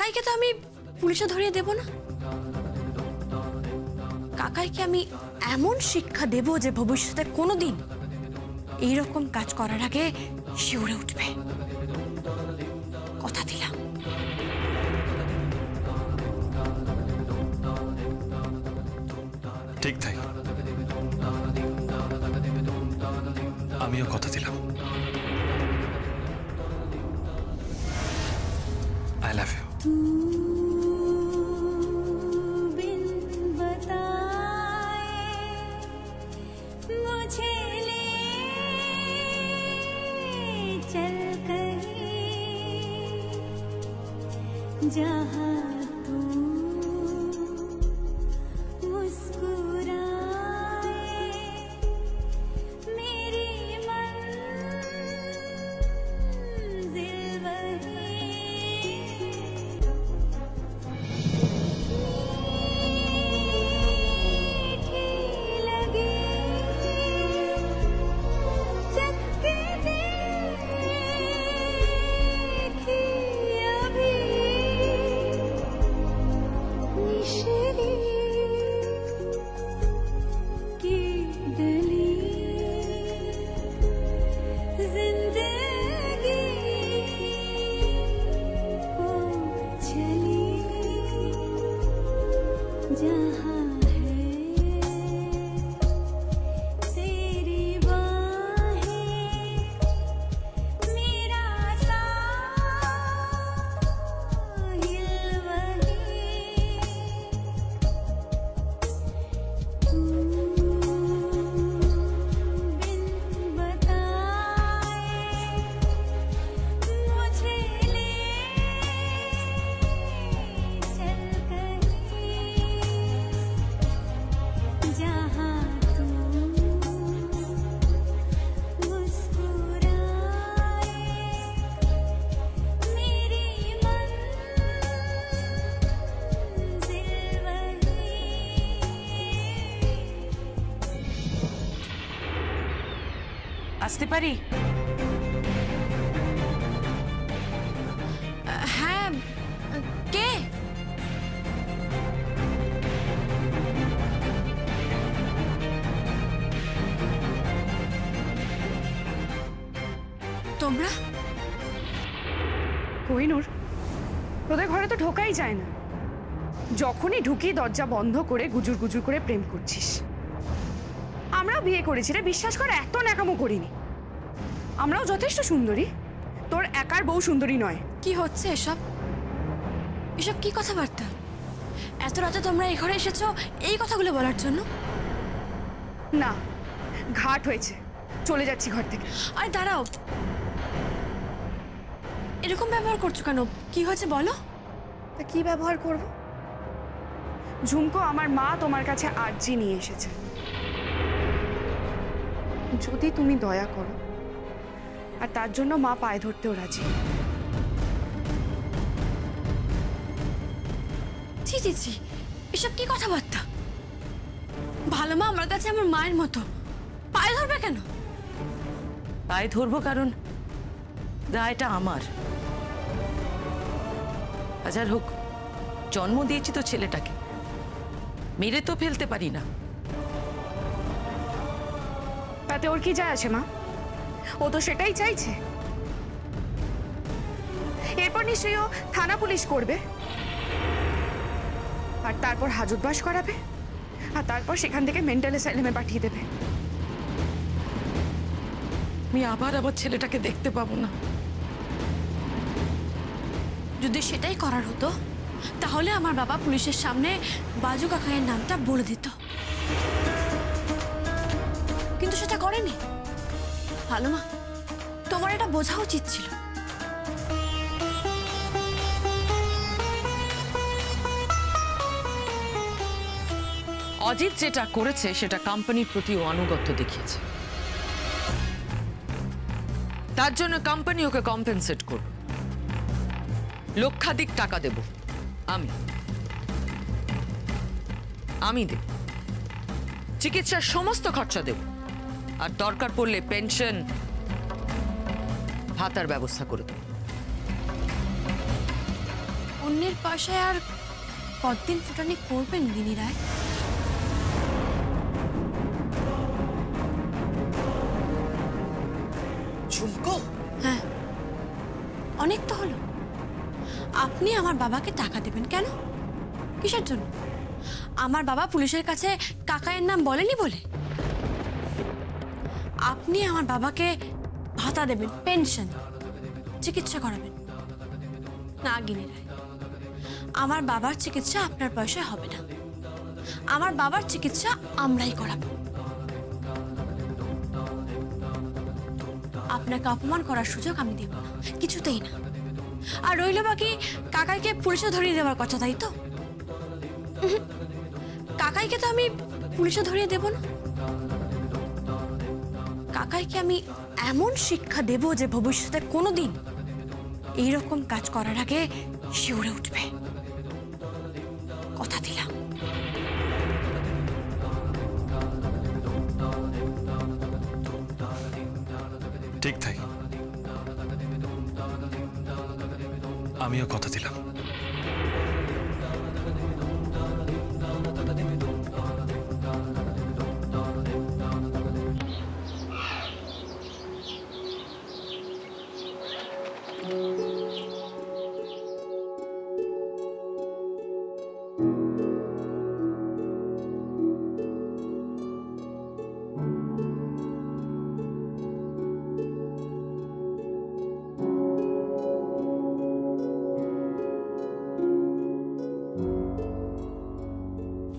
কাকাইকে তো আমি পুলিশে ধরিয়ে দেব না। কাকাইকে আমি এমন শিক্ষা দেব যে ভবিষ্যতে কোনোদিন এইরকম কাজ করার আগে শিউরে উঠবে। কথা দিলাম। ঠিক তাই, আমিও কথা দিলাম। I love you. जहाँ तू मुस्कुराए मेरी मंजिल वही मीठी लगे चक्के देखी अभी की गली जिंदगी को चली जहाँ है तेरी बाहें मेरा साहिल वही আসতে পারি? হ্যাঁ, কে? তোমরা? কোহিনূর, তোদের ঘরে তো ঢোকাই যায় না। যখনই ঢুকি দরজা বন্ধ করে গুজুর গুজুর করে প্রেম করছিস। আমরাও বিয়ে করেছি রে, বিশ্বাস করে এত ন্যাকামো করিনি। আমরাও যথেষ্ট সুন্দরী, তোর একার বউ সুন্দরী নয়। কি হচ্ছে এসব? এসব কি কথাবার্তা? এত রাতে তোমরা এই ঘরে এসেছো এই কথাগুলো বলার জন্য? না, ঘাট হয়েছে, চলে যাচ্ছি ঘর থেকে। আরে দাঁড়াও, এরকম ব্যবহার করছো কেন? কি হয়েছে বলো। তা কি ব্যবহার করব? ঝুমকো, আমার মা তোমার কাছে আর্জি নিয়ে এসেছে। যদি তুমি দয়া করো, আর তার জন্য মা পায়ে ধরতেও রাজি। ছি ছি ছি, এসব কি কথাবার্তা? ভালো মা আমার কাছে আমার মায়ের মতো, পায়ে ধরবে কেন? পায়ে ধরবো কারণ দায়টা আমার। হাজার হোক জন্ম দিয়েছি তো ছেলেটাকে, মেরে তো ফেলতে পারি না। তাতে ওর কি যায় আসে মা? ও তো সেটাই চাইছে। এরপর নিশ্চয়ই ও থানা পুলিশ করবে, আর তারপর হাজতবাস করাবে, আর তারপর সেখান থেকে মেন্টাল অ্যাসাইলামে পাঠিয়ে দেবে। আমি আবার আমার ছেলেটাকে দেখতে পাবো না। যদি সেটাই করার হতো তাহলে আমার বাবা পুলিশের সামনে বাজু কাকাইয়ের নামটা বলে দিত, কিন্তু সেটা করেনি। ভালো মা, তোমার এটা বোঝা উচিত ছিল। অজিত যেটা করেছে সেটা কোম্পানির প্রতি আনুগত্য দেখিয়েছে, তার জন্য কোম্পানি ওকে কম্পেনসেট করবে। লক্ষাধিক টাকা দেব আমি দেব, চিকিৎসার সমস্ত খরচা দেব, আর দরকার পড়লে পেনশন ভাতার ব্যবস্থা করে দেব। ও অন্যের পয়সায় আর কতদিন ফুটানি করবেন দিনী রায়? ঝুমকো, হ্যাঁ, অনেক তো হলো। আপনি আমার বাবাকে টাকা দেবেন কেন? কিসের জন্য? আমার বাবা পুলিশের কাছে কাকায়ের নাম বলেনি বলে? আপনি আমার বাবাকে ভাতা দেবেন, পেনশন, চিকিৎসা করাবেন না গিনি রায়। আমার বাবার চিকিৎসা আপনার পয়সায় হবে না। আমার বাবার চিকিৎসা আমরাই করাবো। আপনাকে অপমান করার সুযোগ আমি দেব না, কিছুতেই না। আর রইল বাকি কাকাইকে পুলিশে ধরিয়ে দেওয়ার কথা, তাই তো? কাকাইকে তো আমি পুলিশে ধরিয়ে দেব না। কাকাইকে আমি এমন শিক্ষা দেব যে ভবিষ্যতে কোনোদিন এইরকম কাজ করার আগে শিউরে উঠবে, কথা দিলাম। ঠিক তাই, আমিও কথা দিলাম।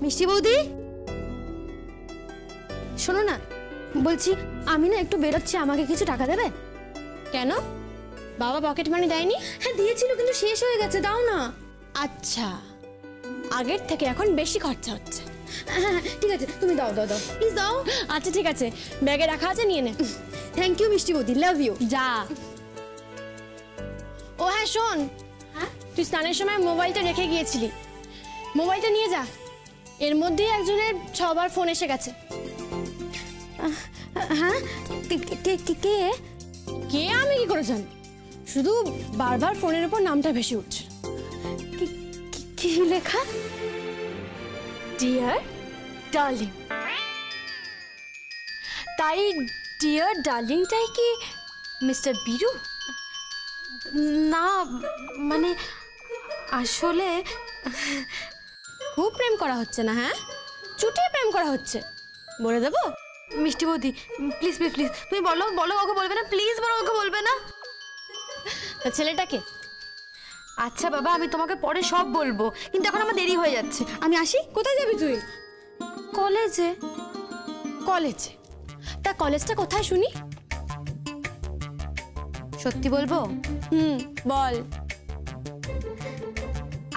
মিষ্টি বৌদি, শোনো না, বলছি আমি না একটু বেরোচ্ছি, আমাকে কিছু টাকা দেবে? কেন, বাবা পকেট মানি দেয়নি? হ্যাঁ দিয়েছিল, কিন্তু শেষ হয়ে গেছে, দাও না। আচ্ছা, আগের থেকে এখন বেশি খরচা হচ্ছে। হ্যাঁ ঠিক আছে, তুমি দাও দাও দাও, প্লিজ দাও। আচ্ছা ঠিক আছে, ব্যাগে রাখা আছে, নিয়ে নে। থ্যাংক ইউ মিষ্টি বৌদি, লাভ ইউ। যা। ও হ্যাঁ শোন, তুই স্নানের সময় মোবাইলটা রেখে গিয়েছিলি, মোবাইলটা নিয়ে যা। এর মধ্যেই একজনের 6 বার ফোন এসে গেছে। হ্যাঁ, কে কে আমি কি করে জানি, শুধু বারবার ফোনের উপর নামটা ভেসে উঠছে। কি লেখা? Dear darling. তাই ডিয়ার ডার্লিংটাই কি মিস্টার বীরু? না মানে আসলে খুব প্রেম করা হচ্ছে না? হ্যাঁ, চুটিয়ে প্রেম করা হচ্ছে, বলে দেবো? মিষ্টি বৌদি প্লিজ প্লিজ প্লিজ, তুমি বলো বলো, ওকে বলবে না প্লিজ, বলো ওকে বলবে না। তা ছেলেটাকে? আচ্ছা বাবা, আমি তোমাকে পরে সব বলবো, কিন্তু এখন আমার দেরি হয়ে যাচ্ছে, আমি আসি। কোথায় যাবি তুই? কলেজে। কলেজে? তা কলেজটা কোথায় শুনি? সত্যি বলবো? বল।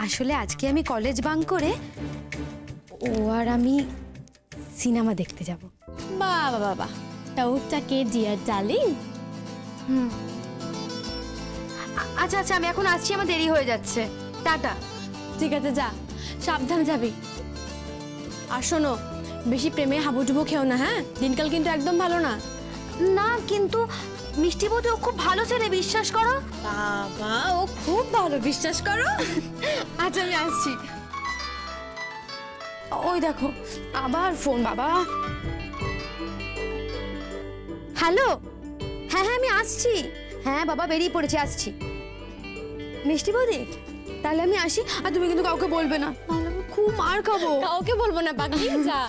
আসলে আজকে আমি কলেজ বাঙ্ক করে ও আর আমি সিনেমা দেখতে যাব। বাবা বাবা, তা ওটা কে ডিয়ার ডার্লিং? আচ্ছা আচ্ছা, আমি এখন আসছি, আমার দেরি হয়ে যাচ্ছে, টাটা। ঠিক আছে, যা, সাবধানে যাবি। আর শোনো, বেশি প্রেমে হাবুডুবু খেও না, হ্যাঁ? দিনকাল কিন্তু একদম ভালো না। না কিন্তু মিষ্টি বৌদি ও খুব ভালো ছেলে, বিশ্বাস করো। বাবা, ও খুব ভালো, বিশ্বাস করো। আচ্ছা আমি আসছি। ওই দেখো আবার ফোন, বাবা। হ্যালো, হ্যাঁ হ্যাঁ আমি আসছি। হ্যাঁ বাবা, বেরিয়ে পড়েছি, আসছি। মিষ্টি বৌদি, তাহলে আমি আসি, আর তুমি কিন্তু কাউকে বলবে না, নাহলে আমি খুব মার খাবো। কাউকে বলবো না বাকি, যা,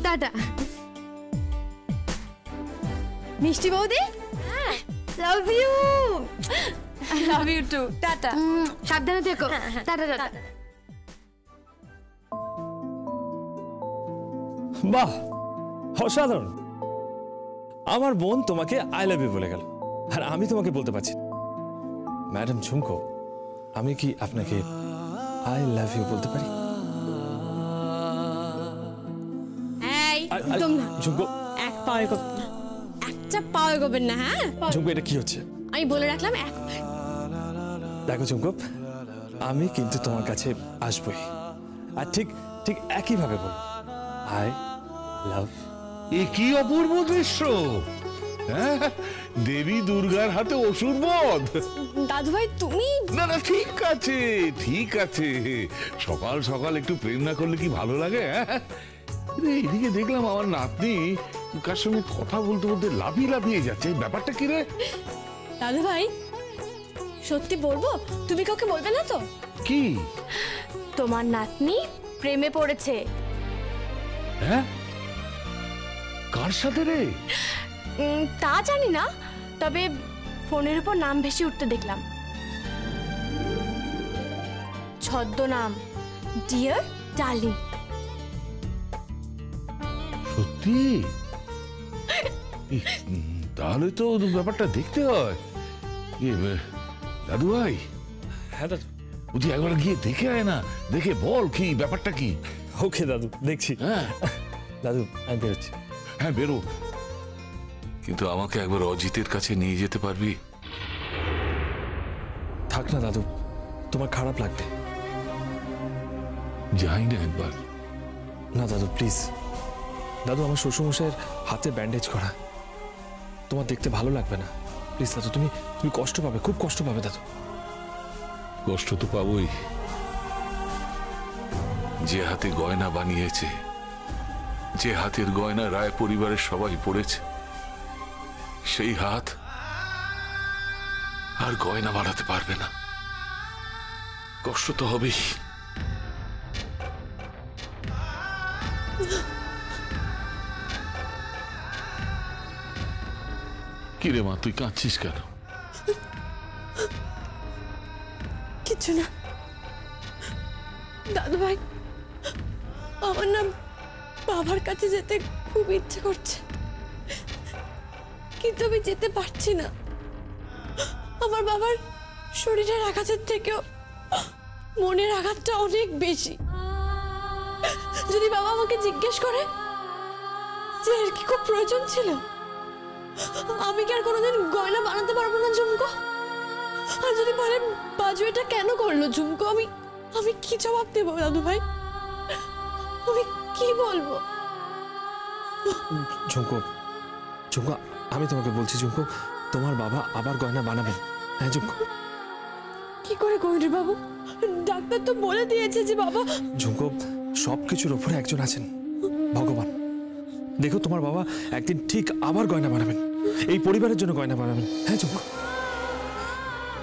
টাটা। মিষ্টি বৌদি, love you. Love you too, tata. সাবধানে থেকো, টাটা টাটা। বাহ, অসাধারণ। আমার বোন তোমাকে আই লাভ ইউ বলে গেল, আর আমি তোমাকে বলতে পারছি। ম্যাডাম ঝুমকো, আমি কি আপনাকে আই লাভ ইউ বলতে পারি? এই একদম না ঝুমকো, এক পাওয়ার করবেন না, একটা পাওয়ার করবেন না। হ্যাঁ ঝুমকো, এটা কি হচ্ছে? আমি বলে রাখলাম। দেখো ঝুমকো, আমি কিন্তু তোমার কাছে আসবই, আর ঠিক ঠিক একইভাবে বলবো, আই লাভ। এ কি অপূর্ব দৃশ্য! হ্যাঁ, দেবী দুর্গার হাতে অসুর বধ। দাদু ভাই তুমি না না, ঠিক আছে ঠিক আছে, সকাল সকাল একটু প্রেম না করলে কি ভালো লাগে? হ্যাঁ, এদিকে দেখলাম আমার নাতনি কার সঙ্গে কথা বলতে বলতে লাফিয়ে যাচ্ছে, ব্যাপারটা কি রে? দাদু ভাই সত্যি বলবো, তুমি কাউকে বলবে না তো? কি? তোমার নাতনি প্রেমে পড়েছে। হ্যাঁ, কার সাথে রে? তা জানি না, তবে ফোনের উপর নাম ভেসে উঠতে দেখলাম। ছদ্মনাম ডিয়ার ডার্লিং। সত্যি? তাহলে তো ব্যাপারটা দেখতে হয়। দাদু ভাই, হ্যাঁ দাদু। বুঝি একবার গিয়ে দেখে আয় না, দেখে বল কি ব্যাপারটা কি। ওকে দাদু, দেখছি। হ্যাঁ দাদু আমি বেরোচ্ছি। হ্যাঁ বেরো, কিন্তু আমাকে একবার অজিতের কাছে নিয়ে যেতে পারবি? থাক না দাদু, তোমার খারাপ লাগবে। যাই না একবার? না দাদু প্লিজ। দাদু আমার শ্বশুরমশাইয়ের হাতে ব্যান্ডেজ করা, তোমার দেখতে ভালো লাগবে না। প্লিজ দাদু, তুমি কষ্ট পাবে, খুব কষ্ট পাবে দাদু। কষ্ট তো পাবই। যে হাতে গয়না বানিয়েছে, যে হাতের গয়না রায় পরিবারের সবাই পড়েছে, সেই হাত আর গয়না বানাতে পারবে না। কষ্ট তো হবেই। কিরে মা, তুই কাঁদছিস কেন? কিছু না দাদু ভাই, আমার না বাবার কাছে যেতে খুব ইচ্ছে করছে, কিন্তু আমি যেতে পারছি না। আমার বাবার শরীরের আঘাতের থেকেও মনের আঘাতটা অনেক বেশি। যদি বাবা আমাকে জিজ্ঞেস করে যে এর কি খুব প্রয়োজন ছিল, আমি কি আর কোনোদিন গয়না বানাতে পারবো না ঝুমকো? আর যদি বলে বাজু এটা কেন করলো ঝুমকো, আমি কি জবাব দেবো দাদু ভাই? আমি কি বলবো? ঝুমকো, ঝুমকো আমি তোমাকে বলছি ঝুমকো, তোমার বাবা আবার গয়না বানাবেন। হ্যাঁ ঝুমকো। কি করে গৌরী বাবু? ডাক্তার তো বলে দিয়েছে যে বাবা। ঝুমকো, সবকিছুর উপরে একজন আছেন, ভগবান। দেখো তোমার বাবা একদিন ঠিক আবার গয়না বানাবেন, এই পরিবারের জন্য গয়না বানাবেন। হ্যাঁ ঝুমকো।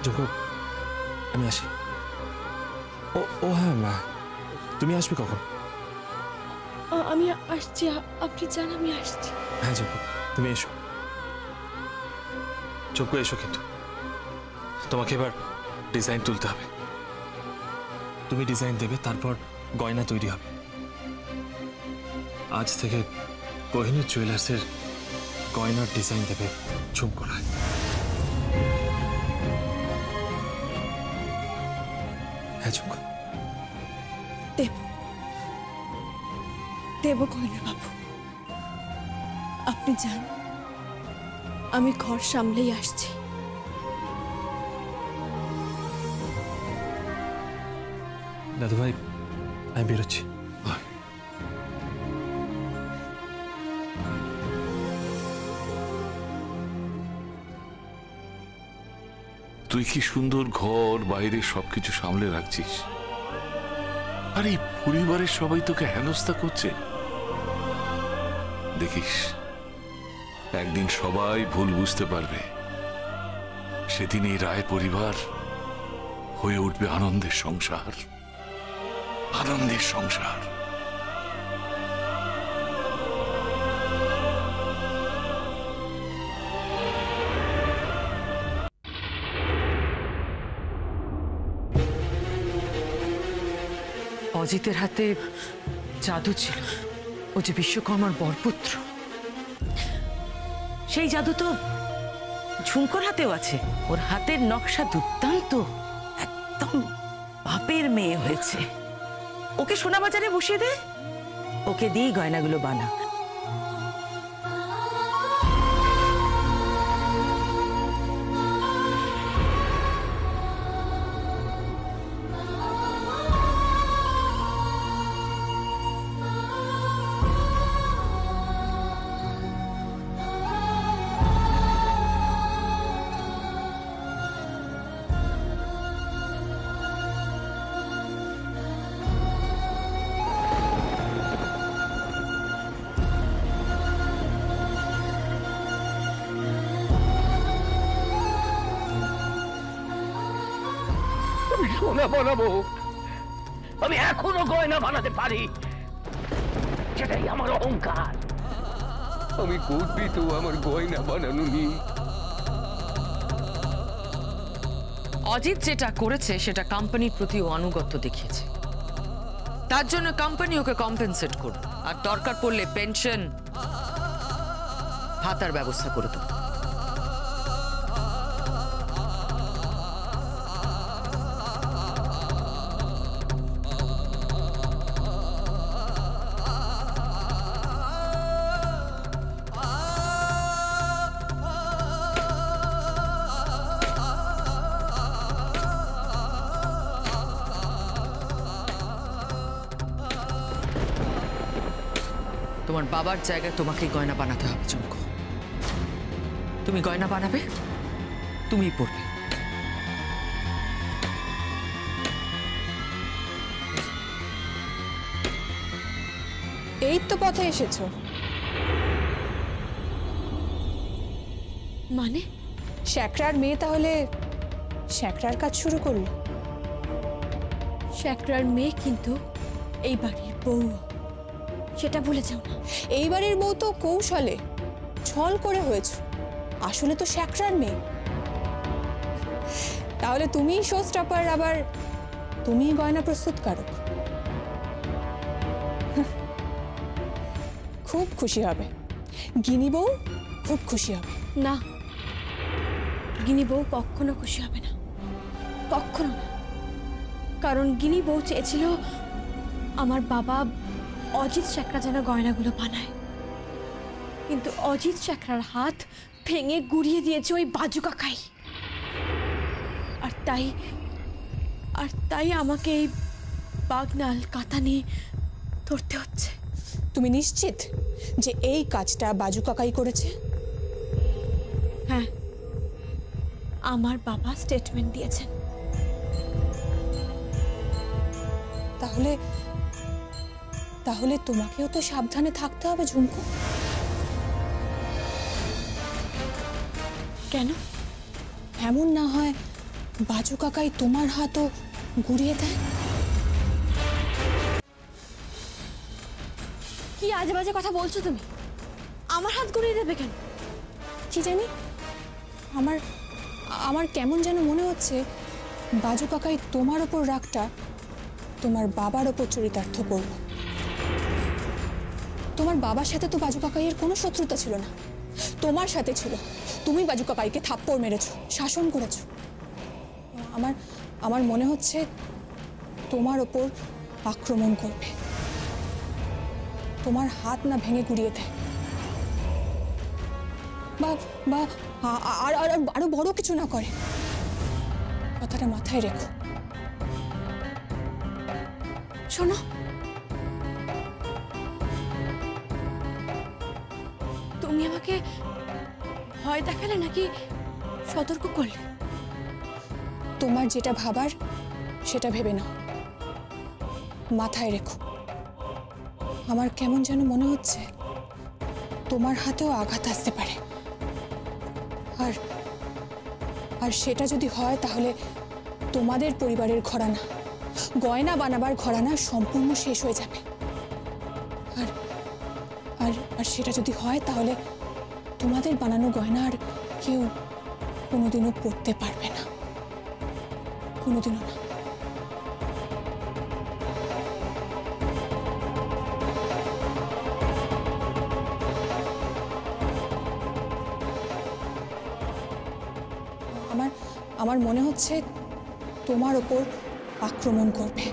ঝুমকো আমি আসি। ও হ্যাঁ মা, তুমি আসবে কখন? আমি আসছি, আপনি যান, আমি আসছি। হ্যাঁ ঝুমকো তুমি এসো। ঝুমকো এসো, কিন্তু তোমাকে এবার ডিজাইন তুলতে হবে। তুমি ডিজাইন দেবে, তারপর গয়না তৈরি হবে। আজ থেকে কোহিনূর জুয়েলার্সের গয়নার ডিজাইন দেবে ঝুমকো রায়। হ্যাঁ ঝুমকো। দেব কোহিনূর বাবু, আপনি যান, আমি ঘর সামলেই আসছি। দাদু ভাই আমি বেরোচ্ছি। তুই কি সুন্দর ঘর বাইরে সবকিছু সামলে রাখছিস, আর এই পরিবারের সবাই তোকে হেনস্থা করছে। দেখিস একদিন সবাই ভুল বুঝতে পারবে, সেদিন এই রায় পরিবার হয়ে উঠবে আনন্দের সংসার, আনন্দের সংসার। অজিতের হাতে জাদু ছিল, ও যে বিশ্বকর্মার বরপুত্র, সেই জাদু তো ঝুমকোর হাতেও আছে। ওর হাতের নকশা দুর্দান্ত, একদম বাপের মেয়ে হয়েছে। ওকে সোনা বাজারে বসিয়ে দে, ওকে দিয়ে গয়নাগুলো বানা। সোনা বানাবো। আমি এখনো গয়না বানাতে পারি, সেটাই আমার অহংকার। আমি গর্বিত আমার গয়না বানানো নিয়ে। অজিত যেটা করেছে সেটা কোম্পানির প্রতি আনুগত্য দেখিয়েছে, তার জন্য কোম্পানি ওকে কম্পেনসেট করবে, আর দরকার পড়লে পেনশন ভাতার ব্যবস্থা করে দেবে। তোমার বাবার জায়গায় তোমাকে গয়না বানাতে হবে চুমকো। তুমি গয়না বানাবে, তুমিই পড়বে। এই তো পথে এসেছো। মানে শ্যাকরার মেয়ে তাহলে শ্যাকরার কাজ শুরু করলো? শ্যাকরার মেয়ে কিন্তু এই বাড়ির বউ, সেটা ভুলে যাও না। এই বাড়ির বউ তো কৌশলে ছল করে হয়েছে, আসলে তো শ্যাকরার মেয়ে। তাহলে তুমিই শো স্টপার, আবার তুমিই গয়না প্রস্তুতকারক। খুব খুশি হবে গিনি বউ, খুব খুশি হবে। না, গিনি বউ কখনো খুশি হবে না, কখনো না। কারণ গিনি বউ চেয়েছিল আমার বাবা অজিত শ্যাকরা যেন গয়নাগুলো বানায়, কিন্তু অজিত শ্যাকরার হাত ভেঙে গুড়িয়ে দিয়েছে ওই বাজু কাকাই। আর তাই আমাকে এই বাগনাল কাতা নিয়ে ধরতে হচ্ছে। তুমি নিশ্চিত যে এই কাজটা বাজু কাকাই করেছে? হ্যাঁ, আমার বাবা স্টেটমেন্ট দিয়েছেন। তাহলে তাহলে তোমাকেও তো সাবধানে থাকতে হবে ঝুমকো। কেন? এমন না হয় বাজু কাকাই তোমার হাতও গুড়িয়ে দেয়। কি আজে বাজে কথা বলছো তুমি? আমার হাত গুড়িয়ে দেবে কেন? কি জানি, আমার আমার কেমন যেন মনে হচ্ছে বাজু কাকাই তোমার ওপর রাগটা তোমার বাবার ওপর চরিতার্থ করল। তোমার বাবার সাথে তো বাজু কাকাইয়ের কোনো শত্রুতা ছিল না, তোমার সাথে ছিল। তুমি বাজু কাকাইকে থাপ্পড় মেরেছো, শাসন করেছো। আমার মনে হচ্ছে তোমার ওপর আক্রমণ করবে, তোমার হাত না ভেঙে গুড়িয়ে দেয়, বা আরো বড় কিছু না করে। কথাটা মাথায় রেখো। শোনো, তুমি আমাকে ভয় দেখালে নাকি সতর্ক করলে? তোমার যেটা ভাবার সেটা ভেবে নাও, মাথায় রেখো। আমার কেমন যেন মনে হচ্ছে তোমার হাতেও আঘাত আসতে পারে, আর সেটা যদি হয় তাহলে তোমাদের পরিবারের ঘরানা, গয়না বানাবার ঘরানা সম্পূর্ণ শেষ হয়ে যাবে। আর সেটা যদি হয় তাহলে তোমাদের বানানো গয়না আর কেউ কোনোদিনও পরতে পারবে না, কোনোদিনও না। আমার মনে হচ্ছে তোমার ওপর আক্রমণ করবে।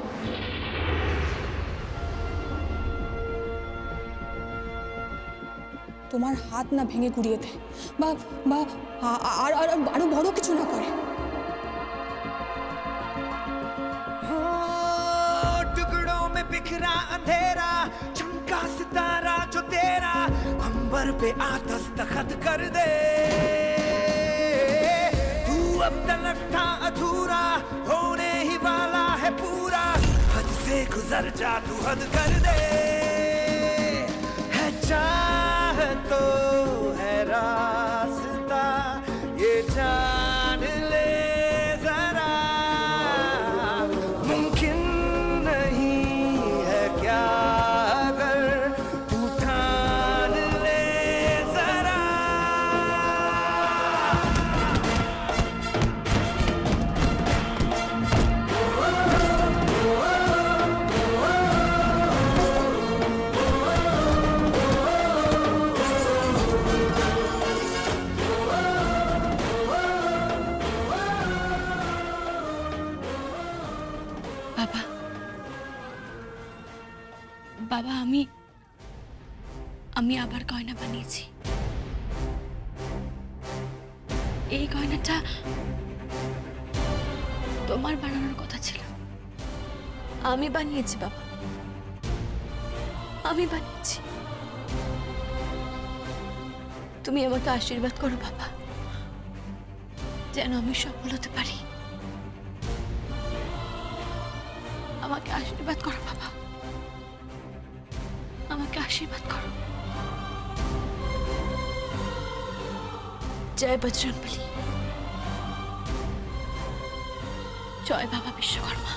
তোমার হাত না ভেঙে গুড়িয়ে দেয়, বা আরো বড় কিছু না করে। टुकड़ों में बिखरा अंधेरा, चमका सितारा जो तेरा, अंबर पे आ दस्तखत कर दे। तू अब तलक था अधूरा, होने ही वाला है पूरा, हद से गुजर जा तू हद कर दे। है चाह तो है रास्ता, ये जान ले जरा, বাবা আমি আমি আবার গয়না বানিয়েছি। এই গয়নাটা তোমার বানানোর কথা ছিল, আমি বানিয়েছি বাবা, আমি বানিয়েছি। তুমি আমাকে আশীর্বাদ করো বাবা, যেন আমি সফল হতে পারি। আমাকে আশীর্বাদ করো বাবা, আমাকে আশীর্বাদ করো। জয় বজরংবলী, জয় বাবা বিশ্বকর্মা।